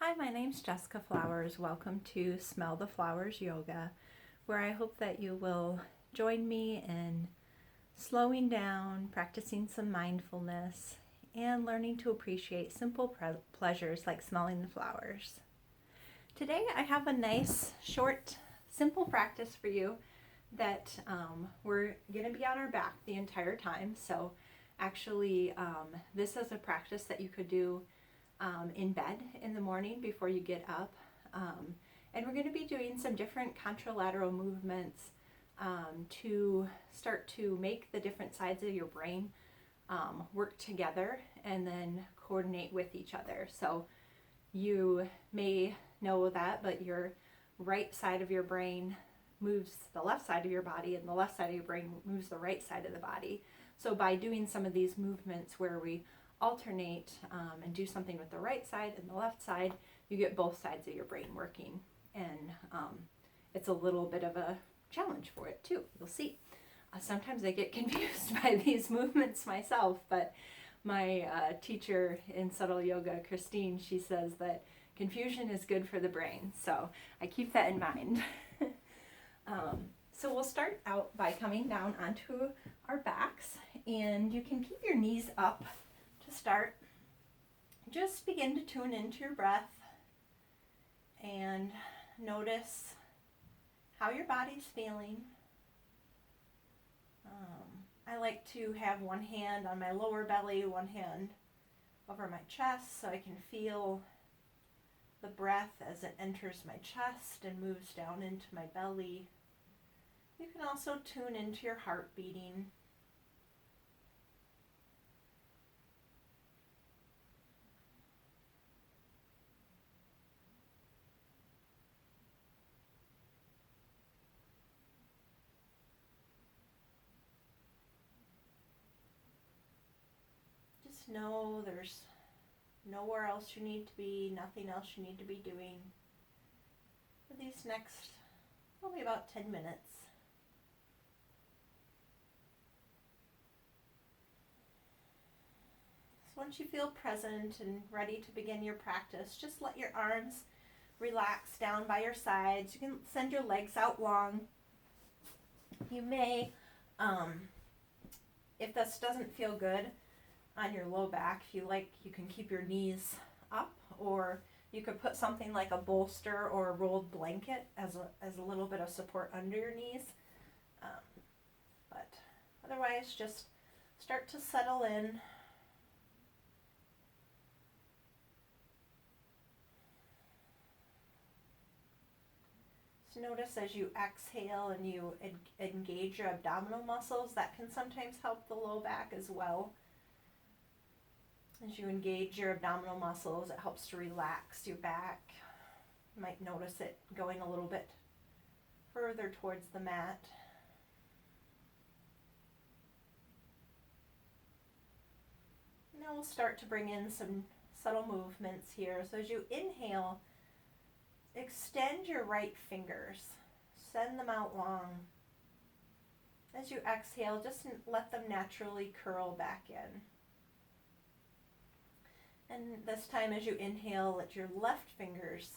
Hi, my name's Jessica Flowers. Welcome to Smell the Flowers Yoga, where I hope that you will join me in slowing down, practicing some mindfulness, and learning to appreciate simple pleasures like smelling the flowers. Today I have a nice, short, simple practice for you that we're going to be on our back the entire time. So actually, this is a practice that you could do in bed in the morning before you get up. And we're going to be doing some different contralateral movements to start to make the different sides of your brain work together and then coordinate with each other. So you may know that, but your right side of your brain moves the left side of your body, and the left side of your brain moves the right side of the body. So by doing some of these movements where we alternate and do something with the right side and the left side, you get both sides of your brain working. And it's a little bit of a challenge for it too. You'll see. Sometimes I get confused by these movements myself, but my teacher in subtle yoga, Christine, she says that confusion is good for the brain. So I keep that in mind. So we'll start out by coming down onto our backs, and you can keep your knees up to start. Just begin to tune into your breath and notice how your body's feeling. I like to have one hand on my lower belly, one hand over my chest, so I can feel the breath as it enters my chest and moves down into my belly. You can also tune into your heart beating. Just know there's nowhere else you need to be, nothing else you need to be doing for these next probably about 10 minutes. So once you feel present and ready to begin your practice, just let your arms relax down by your sides. You can send your legs out long. You may, if this doesn't feel good on your low back, if you like, you can keep your knees up, or you could put something like a bolster or a rolled blanket as a little bit of support under your knees. But otherwise, just start to settle in. So notice as you exhale and you engage your abdominal muscles, that can sometimes help the low back as well. As you engage your abdominal muscles, it helps to relax your back. You might notice it going a little bit further towards the mat. Now we'll start to bring in some subtle movements here. So as you inhale, extend your right fingers. Send them out long. As you exhale, just let them naturally curl back in. And this time as you inhale, let your left fingers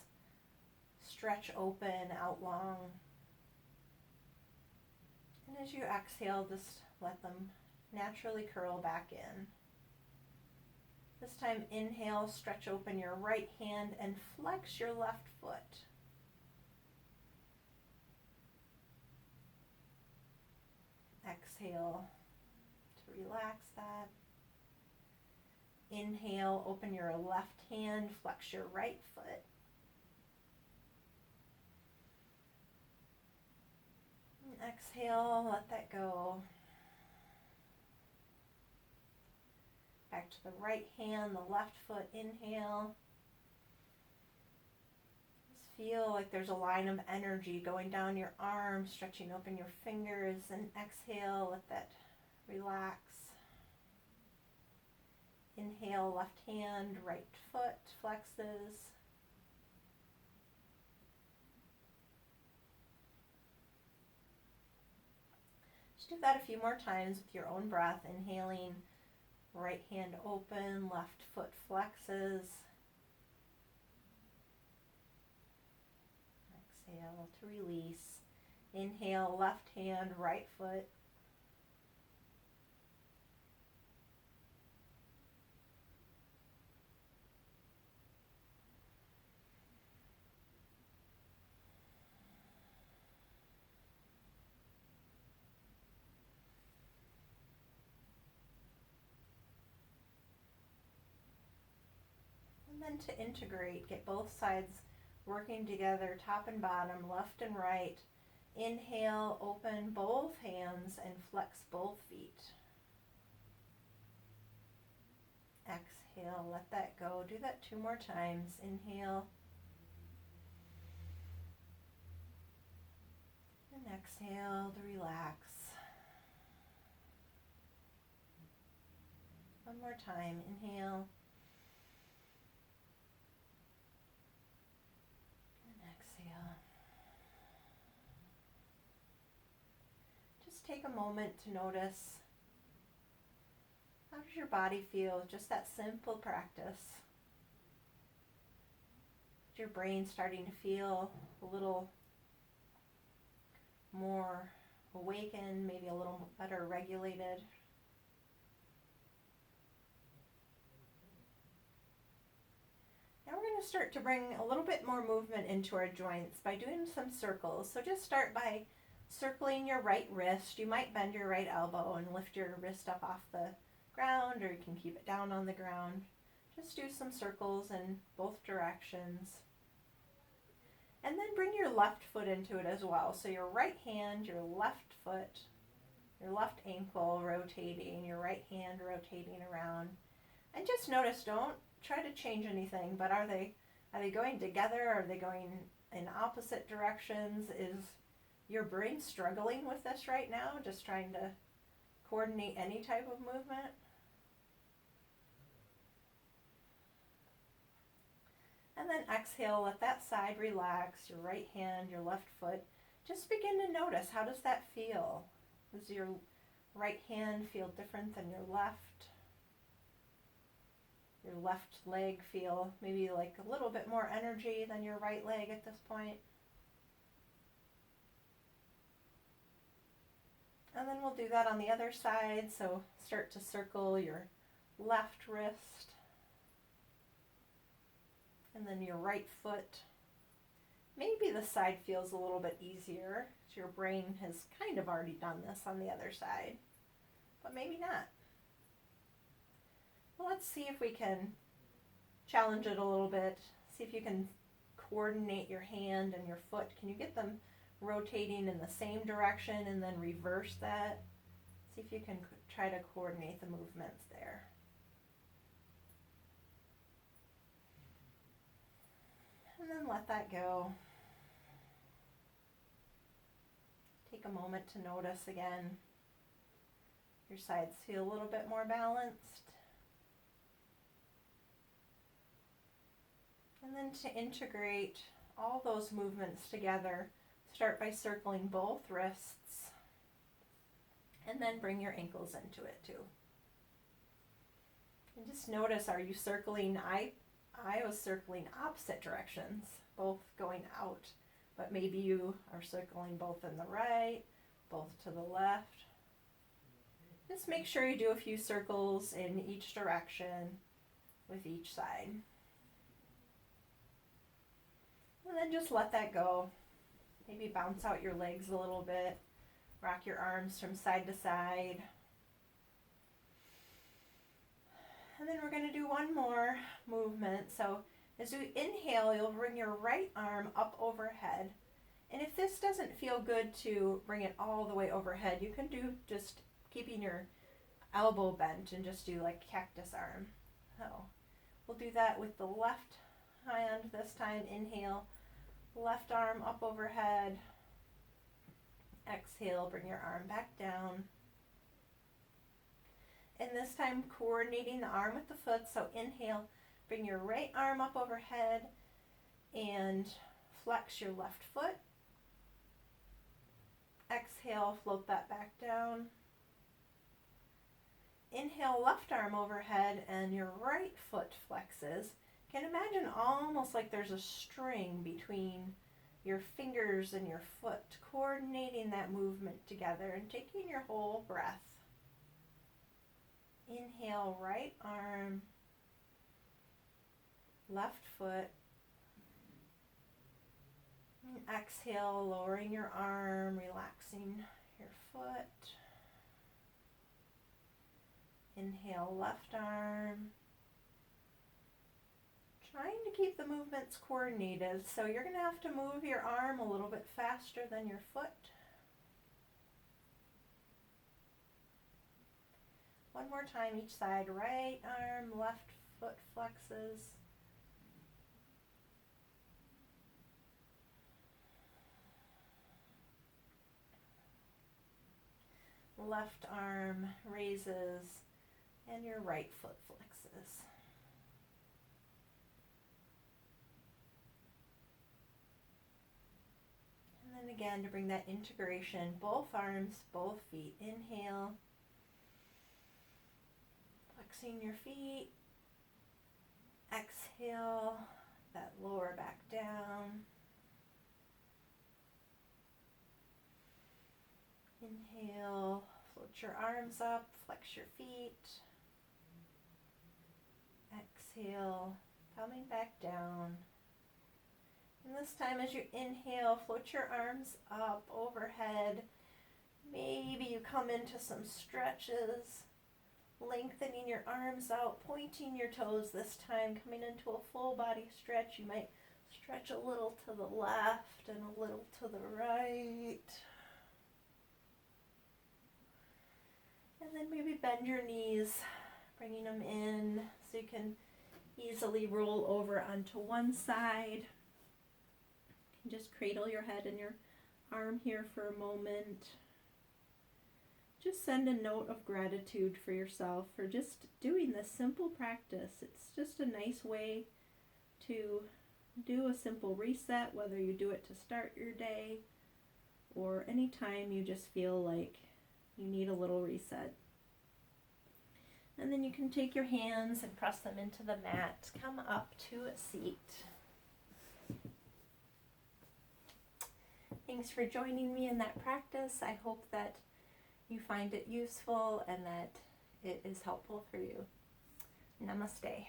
stretch open out long. And as you exhale, just let them naturally curl back in. This time, inhale, stretch open your right hand and flex your left foot. Exhale to relax that. Inhale, open your left hand, flex your right foot. And exhale, let that go. Back to the right hand, the left foot, inhale. Just feel like there's a line of energy going down your arms, stretching open your fingers, and exhale, let that relax. Inhale, left hand, right foot flexes. Just do that a few more times with your own breath, inhaling. Right hand open, left foot flexes. exhale to release. Inhale, left hand, right foot. And then to integrate, get both sides working together, top and bottom, left and right. Inhale, open both hands and flex both feet. Exhale, let that go. Do that 2 more times. Inhale. And exhale to relax. One more time. Inhale. And exhale. Just take a moment to notice, how does your body feel? Just that simple practice. Is your brain starting to feel a little more awakened, maybe a little better regulated? Now we're going to start to bring a little bit more movement into our joints by doing some circles. So just start by circling your right wrist. You might bend your right elbow and lift your wrist up off the ground, or you can keep it down on the ground. Just do some circles in both directions. And then bring your left foot into it as well. So your right hand, your left foot, your left ankle rotating, your right hand rotating around. And just notice, don't try to change anything, but are they going together? Are they going in opposite directions? Is your brain struggling with this right now? Just trying to coordinate any type of movement? And then exhale, let that side relax, your right hand, your left foot. Just begin to notice, how does that feel? Does your right hand feel different than your left? Your left leg feel maybe like a little bit more energy than your right leg at this point? And then we'll do that on the other side. So start to circle your left wrist. And then your right foot. Maybe the side feels a little bit easier. Your brain has kind of already done this on the other side, but maybe not. Well, let's see if we can challenge it a little bit. See if you can coordinate your hand and your foot. Can you get them rotating in the same direction and then reverse that? See if you can try to coordinate the movements there. And then let that go. Take a moment to notice again. Your sides feel a little bit more balanced. And then to integrate all those movements together, start by circling both wrists. And then bring your ankles into it too. And just notice, are you circling? I was circling opposite directions, both going out, but maybe you are circling both in the right, both to the left. Just make sure you do a few circles in each direction with each side. And then just let that go. Maybe bounce out your legs a little bit, rock your arms from side to side. And then we're going to do one more movement. So as you inhale, you'll bring your right arm up overhead. And if this doesn't feel good to bring it all the way overhead, you can do just keeping your elbow bent and just do like cactus arm. So we'll do that with the left hand this time. Inhale, left arm up overhead. Exhale, bring your arm back down. And this time coordinating the arm with the foot. So inhale, bring your right arm up overhead and flex your left foot. Exhale, float that back down. Inhale, left arm overhead and your right foot flexes. Can imagine almost like there's a string between your fingers and your foot, coordinating that movement together and taking your whole breath. Inhale, right arm, left foot. And exhale, lowering your arm, relaxing your foot. Inhale, left arm. Trying to keep the movements coordinated, so you're going to have to move your arm a little bit faster than your foot. One more time each side. Right arm, left foot flexes. Left arm raises, and your right foot flexes. And then again, to bring that integration, both arms, both feet. Inhale, flexing your feet. Exhale, that lower back down. Inhale, float your arms up, flex your feet. Exhale, coming back down. And this time as you inhale, float your arms up overhead. Maybe you come into some stretches, lengthening your arms out, pointing your toes this time, coming into a full body stretch. You might stretch a little to the left and a little to the right. And then maybe bend your knees, bringing them in so you can easily roll over onto one side. You can just cradle your head and your arm here for a moment. Just send a note of gratitude for yourself for just doing this simple practice. It's just a nice way to do a simple reset, whether you do it to start your day or anytime you just feel like you need a little reset. And then you can take your hands and press them into the mat. Come up to a seat. Thanks for joining me in that practice. I hope that you find it useful and that it is helpful for you. Namaste.